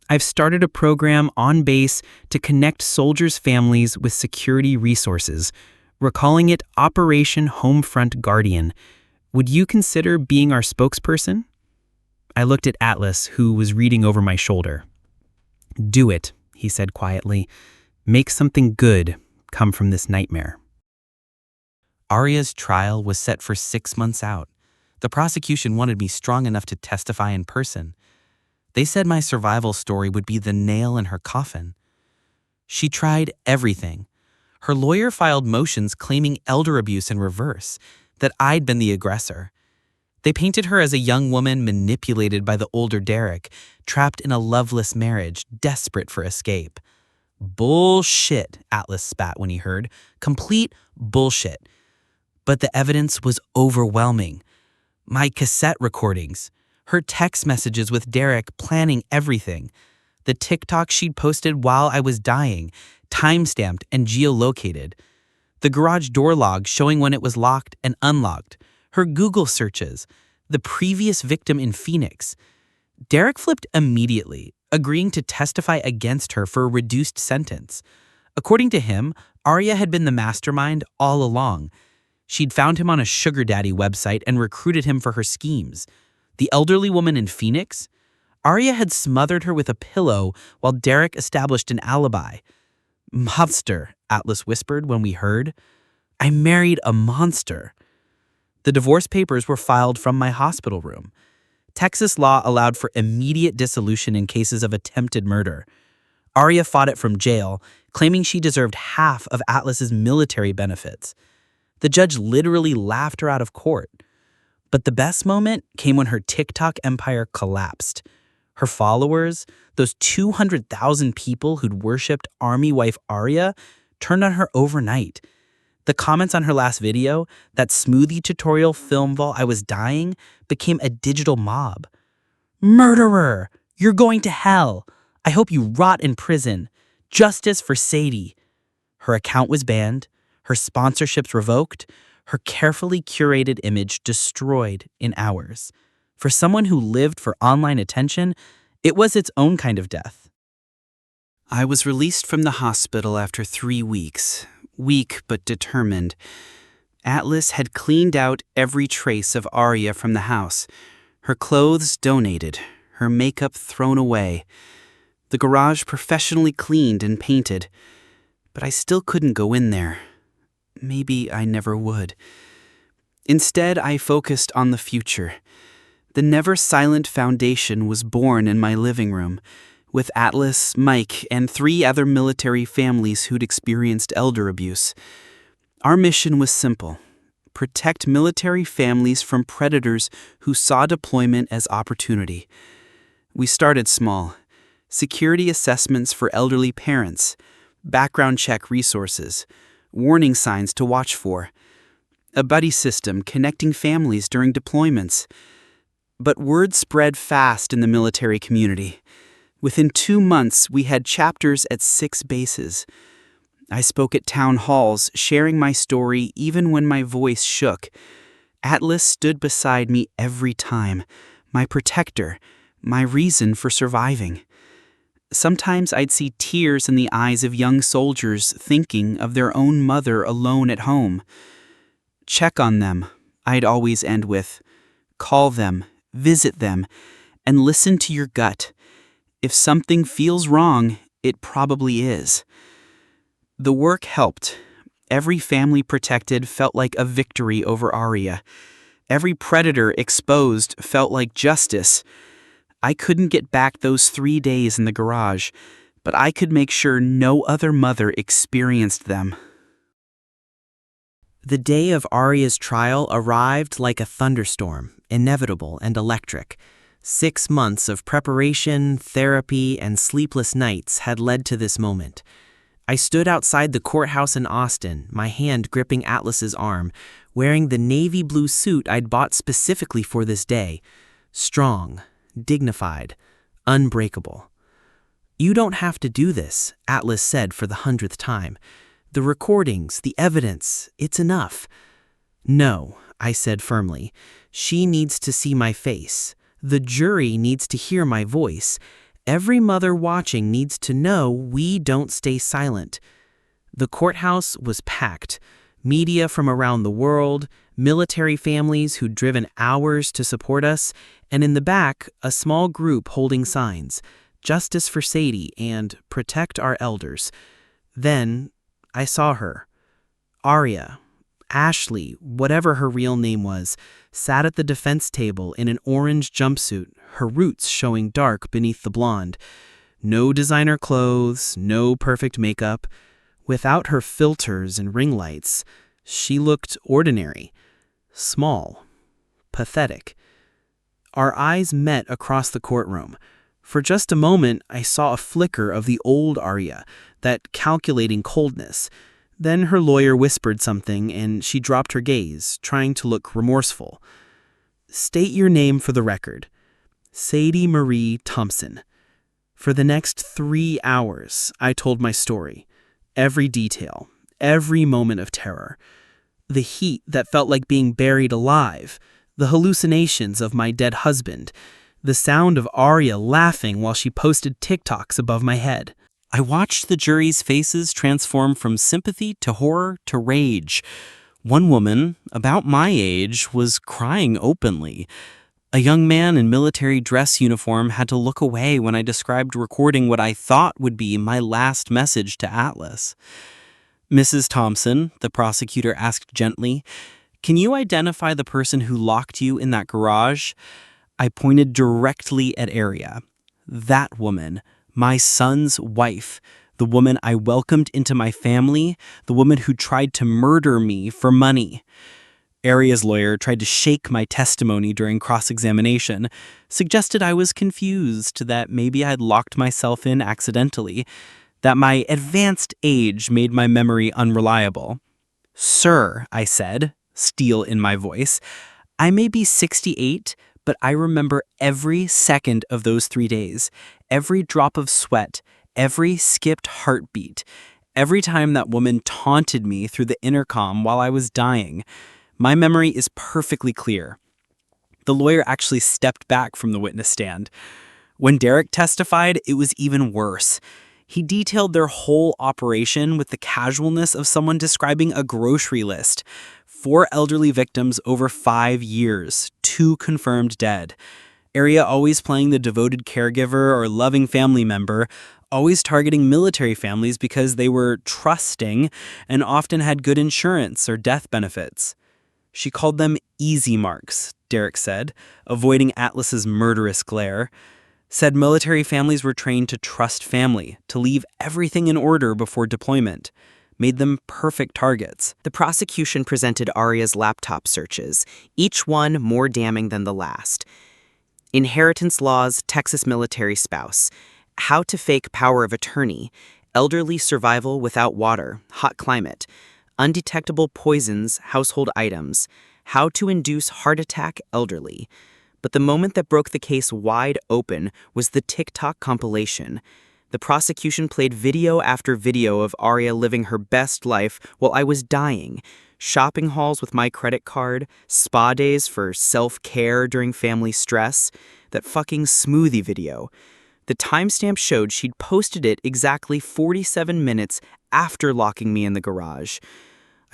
I've started a program on base to connect soldiers' families with security resources. We're calling it Operation Homefront Guardian. Would you consider being our spokesperson? I looked at Atlas, who was reading over my shoulder. Do it, he said quietly. Make something good come from this nightmare. Aria's trial was set for 6 months out. The prosecution wanted me strong enough to testify in person. They said my survival story would be the nail in her coffin. She tried everything. Her lawyer filed motions claiming elder abuse in reverse, that I'd been the aggressor. They painted her as a young woman manipulated by the older Derek, trapped in a loveless marriage, desperate for escape. Bullshit, Atlas spat when he heard. Complete bullshit. But the evidence was overwhelming. My cassette recordings, her text messages with Derek planning everything, the TikTok she'd posted while I was dying, timestamped and geolocated, the garage door log showing when it was locked and unlocked, her Google searches, the previous victim in Phoenix. Derek flipped immediately, agreeing to testify against her for a reduced sentence. According to him, Aria had been the mastermind all along. She'd found him on a sugar daddy website and recruited him for her schemes. The elderly woman in Phoenix? Aria had smothered her with a pillow while Derek established an alibi. Monster, Atlas whispered when we heard. I married a monster. The divorce papers were filed from my hospital room. Texas law allowed for immediate dissolution in cases of attempted murder. Aria fought it from jail, claiming she deserved half of Atlas's military benefits. The judge literally laughed her out of court. But the best moment came when her TikTok empire collapsed. Her followers, those 200,000 people who'd worshipped Army wife Aria, turned on her overnight. The comments on her last video, that smoothie tutorial filmed while I was dying, became a digital mob. Murderer! You're going to hell! I hope you rot in prison. Justice for Sadie. Her account was banned, her sponsorships revoked, her carefully curated image destroyed in hours. For someone who lived for online attention, it was its own kind of death. I was released from the hospital after 3 weeks, weak but determined. Atlas had cleaned out every trace of Aria from the house. Her clothes donated, her makeup thrown away, the garage professionally cleaned and painted. But I still couldn't go in there. Maybe I never would. Instead, I focused on the future. The never-silent foundation was born in my living room, with Atlas, Mike, and 3 other military families who'd experienced elder abuse. Our mission was simple: protect military families from predators who saw deployment as opportunity. We started small: security assessments for elderly parents, background check resources, warning signs to watch for, a buddy system connecting families during deployments. But word spread fast in the military community. Within 2 months, we had chapters at 6 bases. I spoke at town halls, sharing my story even when my voice shook. Atlas stood beside me every time, my protector, my reason for surviving. Sometimes I'd see tears in the eyes of young soldiers thinking of their own mother alone at home. Check on them, I'd always end with. Call them, visit them, and listen to your gut. If something feels wrong, it probably is. The work helped. Every family protected felt like a victory over Arya. Every predator exposed felt like justice. I couldn't get back those 3 days in the garage, but I could make sure no other mother experienced them. The day of Arya's trial arrived like a thunderstorm, inevitable and electric. 6 months of preparation, therapy, and sleepless nights had led to this moment. I stood outside the courthouse in Austin, my hand gripping Atlas's arm, wearing the navy blue suit I'd bought specifically for this day. Strong, dignified, unbreakable. "You don't have to do this," Atlas said for the 100th time. "The recordings, the evidence, it's enough." "No," I said firmly. "She needs to see my face. The jury needs to hear my voice. Every mother watching needs to know we don't stay silent." The courthouse was packed. Media from around the world, military families who'd driven hours to support us, and in the back, a small group holding signs: "Justice for Sadie" and "Protect our elders." Then I saw her. Arya, Ashley, whatever her real name was, sat at the defense table in an orange jumpsuit, her roots showing dark beneath the blonde. No designer clothes, no perfect makeup. Without her filters and ring lights, she looked ordinary, small, pathetic. Our eyes met across the courtroom. For just a moment, I saw a flicker of the old Arya, that calculating coldness. Then her lawyer whispered something, and she dropped her gaze, trying to look remorseful. "State your name for the record." "Sadie Marie Thompson." For the next 3 hours, I told my story. Every detail, every moment of terror. The heat that felt like being buried alive, the hallucinations of my dead husband, the sound of Arya laughing while she posted TikToks above my head. I watched the jury's faces transform from sympathy to horror to rage. One woman, about my age, was crying openly. A young man in military dress uniform had to look away when I described recording what I thought would be my last message to Atlas. "Mrs. Thompson," the prosecutor asked gently, "can you identify the person who locked you in that garage?" I pointed directly at Arya. That woman, my son's wife, the woman I welcomed into my family, the woman who tried to murder me for money. Arya's lawyer tried to shake my testimony during cross-examination, suggested I was confused, that maybe I'd locked myself in accidentally, that my advanced age made my memory unreliable. "Sir," I said, steel in my voice, "I may be 68, but I remember every second of those 3 days, every drop of sweat, every skipped heartbeat, every time that woman taunted me through the intercom while I was dying. My memory is perfectly clear." The lawyer actually stepped back from the witness stand. When Derek testified, it was even worse. He detailed their whole operation with the casualness of someone describing a grocery list. 4 elderly victims over 5 years, 2 confirmed dead. Arya always playing the devoted caregiver or loving family member, always targeting military families because they were trusting and often had good insurance or death benefits. She called them easy marks, Derek said, avoiding Atlas's murderous glare. Said military families were trained to trust family, to leave everything in order before deployment. Made them perfect targets. The prosecution presented Arya's laptop searches, each one more damning than the last. Inheritance laws, Texas military spouse. How to fake power of attorney. Elderly survival without water, hot climate. Undetectable poisons, household items. How to induce heart attack, elderly. But the moment that broke the case wide open was the TikTok compilation. The prosecution played video after video of Arya living her best life while I was dying. Shopping hauls with my credit card, spa days for self-care during family stress, that fucking smoothie video. The timestamp showed she'd posted it exactly 47 minutes after locking me in the garage.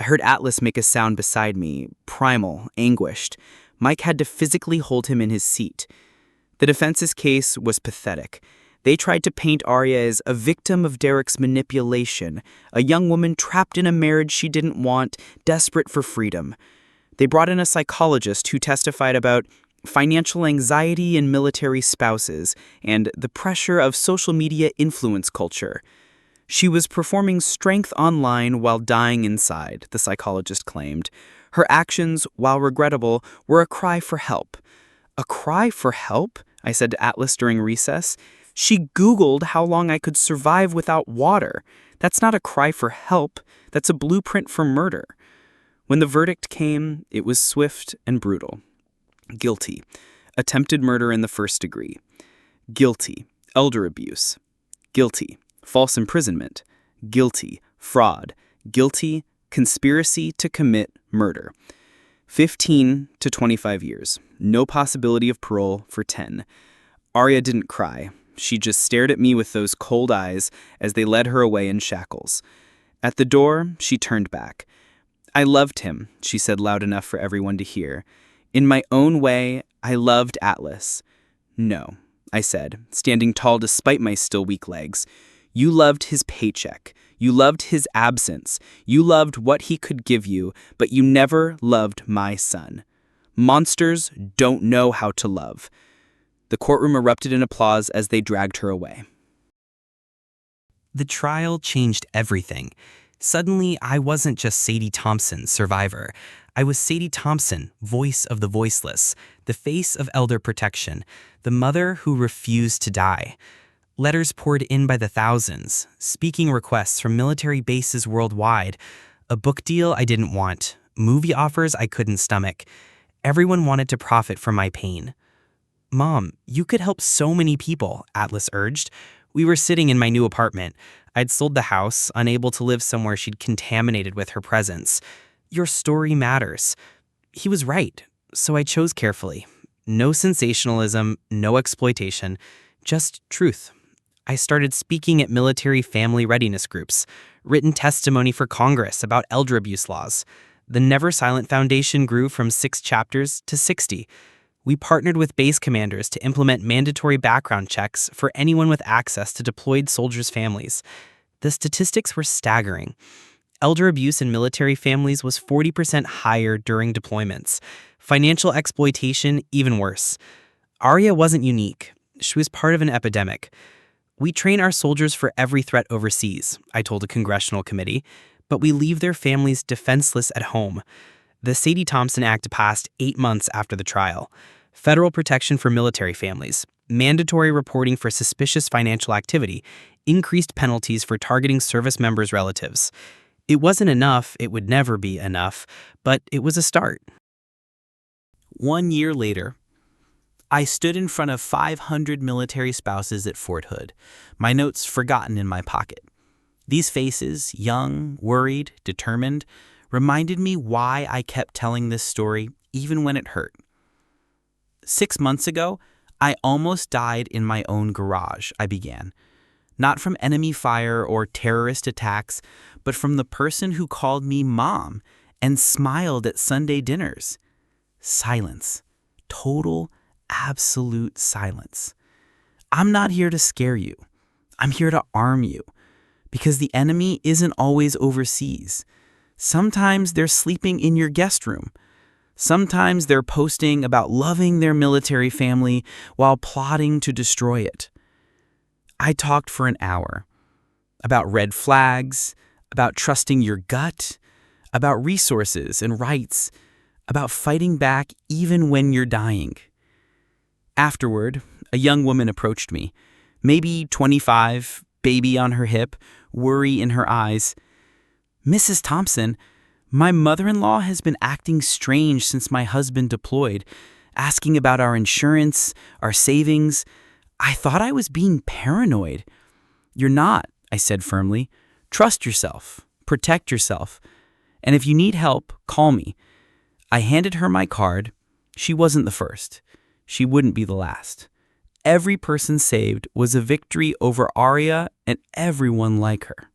I heard Atlas make a sound beside me, primal, anguished. Mike had to physically hold him in his seat. The defense's case was pathetic. They tried to paint Arya as a victim of Derek's manipulation, a young woman trapped in a marriage she didn't want, desperate for freedom. They brought in a psychologist who testified about financial anxiety in military spouses and the pressure of social media influence culture. She was performing strength online while dying inside, the psychologist claimed. Her actions, while regrettable, were a cry for help. A cry for help? I said to Atlas during recess. She Googled how long I could survive without water. That's not a cry for help. That's a blueprint for murder. When the verdict came, it was swift and brutal. Guilty. Attempted murder in the first degree. Guilty. Elder abuse. Guilty. False imprisonment. Guilty. Fraud. Guilty. Conspiracy to commit murder. 15 to 25 years. No possibility of parole for 10. Arya didn't cry. She just stared at me with those cold eyes as they led her away in shackles. At the door, she turned back. I loved him, she said loud enough for everyone to hear. In my own way, I loved Atlas. No, I said, standing tall despite my still weak legs. You loved his paycheck. You loved his absence. You loved what he could give you, but you never loved my son. Monsters don't know how to love. The courtroom erupted in applause as they dragged her away. The trial changed everything. Suddenly, I wasn't just Sadie Thompson, survivor. I was Sadie Thompson, voice of the voiceless, the face of elder protection, the mother who refused to die. Letters poured in by the thousands, speaking requests from military bases worldwide, a book deal I didn't want, movie offers I couldn't stomach. Everyone wanted to profit from my pain. Mom, you could help so many people, Atlas urged. We were sitting in my new apartment. I'd sold the house, unable to live somewhere she'd contaminated with her presence. Your story matters. He was right, so I chose carefully. No sensationalism, no exploitation, just truth. I started speaking at military family readiness groups, written testimony for Congress about elder abuse laws. The Never Silent Foundation grew from 6 chapters to 60. We partnered with base commanders to implement mandatory background checks for anyone with access to deployed soldiers' families. The statistics were staggering. Elder abuse in military families was 40% higher during deployments. Financial exploitation, even worse. Arya wasn't unique. She was part of an epidemic. We train our soldiers for every threat overseas, I told a congressional committee, but we leave their families defenseless at home. The Sadie Thompson Act passed 8 months after the trial. Federal protection for military families, mandatory reporting for suspicious financial activity, increased penalties for targeting service members' relatives. It wasn't enough, it would never be enough, but it was a start. 1 year later, I stood in front of 500 military spouses at Fort Hood, my notes forgotten in my pocket. These faces, young, worried, determined, reminded me why I kept telling this story even when it hurt. 6 months ago, I almost died in my own garage, I began. Not from enemy fire or terrorist attacks, but from the person who called me mom and smiled at Sunday dinners. Silence. Total, absolute silence. I'm not here to scare you. I'm here to arm you. Because the enemy isn't always overseas. Sometimes they're sleeping in your guest room. Sometimes they're posting about loving their military family while plotting to destroy it. I talked for an hour about red flags, about trusting your gut, about resources and rights, about fighting back even when you're dying. Afterward, a young woman approached me, maybe 25, baby on her hip, worry in her eyes. "Mrs. Thompson, my mother-in-law has been acting strange since my husband deployed, asking about our insurance, our savings. I thought I was being paranoid." "You're not," I said firmly. "Trust yourself. Protect yourself. And if you need help, call me." I handed her my card. She wasn't the first. She wouldn't be the last. Every person saved was a victory over Aria and everyone like her.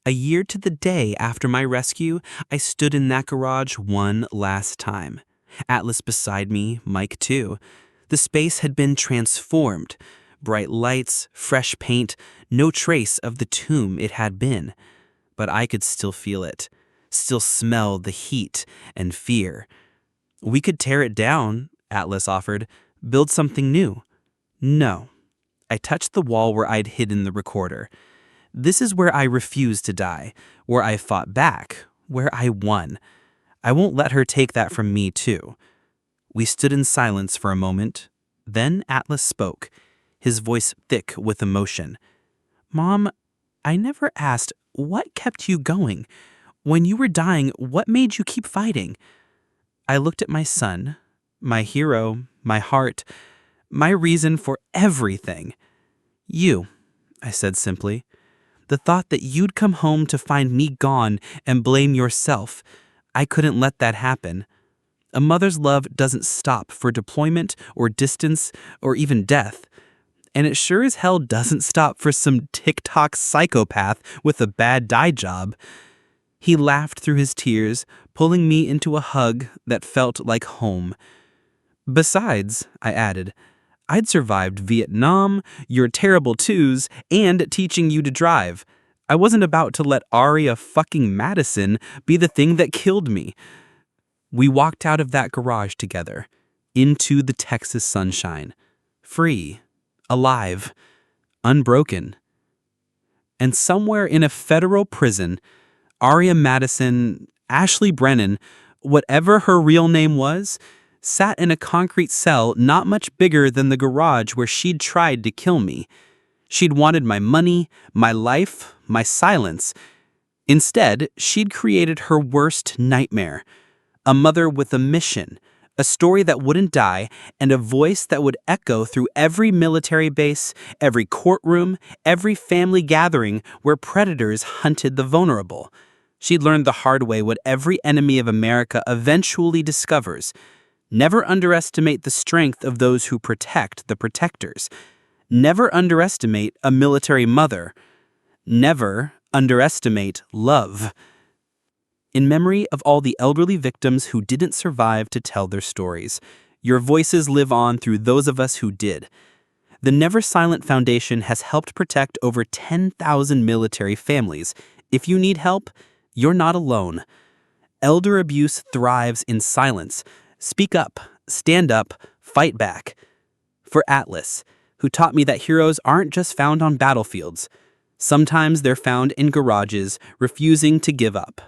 A year to the day after my rescue, I stood in that garage one last time. Atlas beside me, Mike too. The space had been transformed. Bright lights, fresh paint, no trace of the tomb it had been. But I could still feel it, still smell the heat and fear. "We could tear it down," Atlas offered, "build something new." No. I touched the wall where I'd hidden the recorder. This is where I refused to die, where I fought back, where I won. I won't let her take that from me, too. We stood in silence for a moment. Then Atlas spoke, his voice thick with emotion. "Mom, I never asked what kept you going. When you were dying, what made you keep fighting?" I looked at my son, my hero, my heart, my reason for everything. "You," I said simply. "The thought that you'd come home to find me gone and blame yourself. I couldn't let that happen. A mother's love doesn't stop for deployment or distance or even death. And it sure as hell doesn't stop for some TikTok psychopath with a bad dye job." He laughed through his tears, pulling me into a hug that felt like home. "Besides," I added, "I'd survived Vietnam, your terrible twos, and teaching you to drive. I wasn't about to let Aria fucking Madison be the thing that killed me." We walked out of that garage together, into the Texas sunshine, free, alive, unbroken. And somewhere in a federal prison, Aria Madison, Ashley Brennan, whatever her real name was, sat in a concrete cell not much bigger than the garage where she'd tried to kill me. She'd wanted my money, my life, my silence. Instead, she'd created her worst nightmare. A mother with a mission, a story that wouldn't die, and a voice that would echo through every military base, every courtroom, every family gathering where predators hunted the vulnerable. She'd learned the hard way what every enemy of America eventually discovers. Never underestimate the strength of those who protect the protectors. Never underestimate a military mother. Never underestimate love. In memory of all the elderly victims who didn't survive to tell their stories, your voices live on through those of us who did. The Never Silent Foundation has helped protect over 10,000 military families. If you need help, you're not alone. Elder abuse thrives in silence. Speak up, stand up, fight back. For Atlas, who taught me that heroes aren't just found on battlefields. Sometimes they're found in garages, refusing to give up.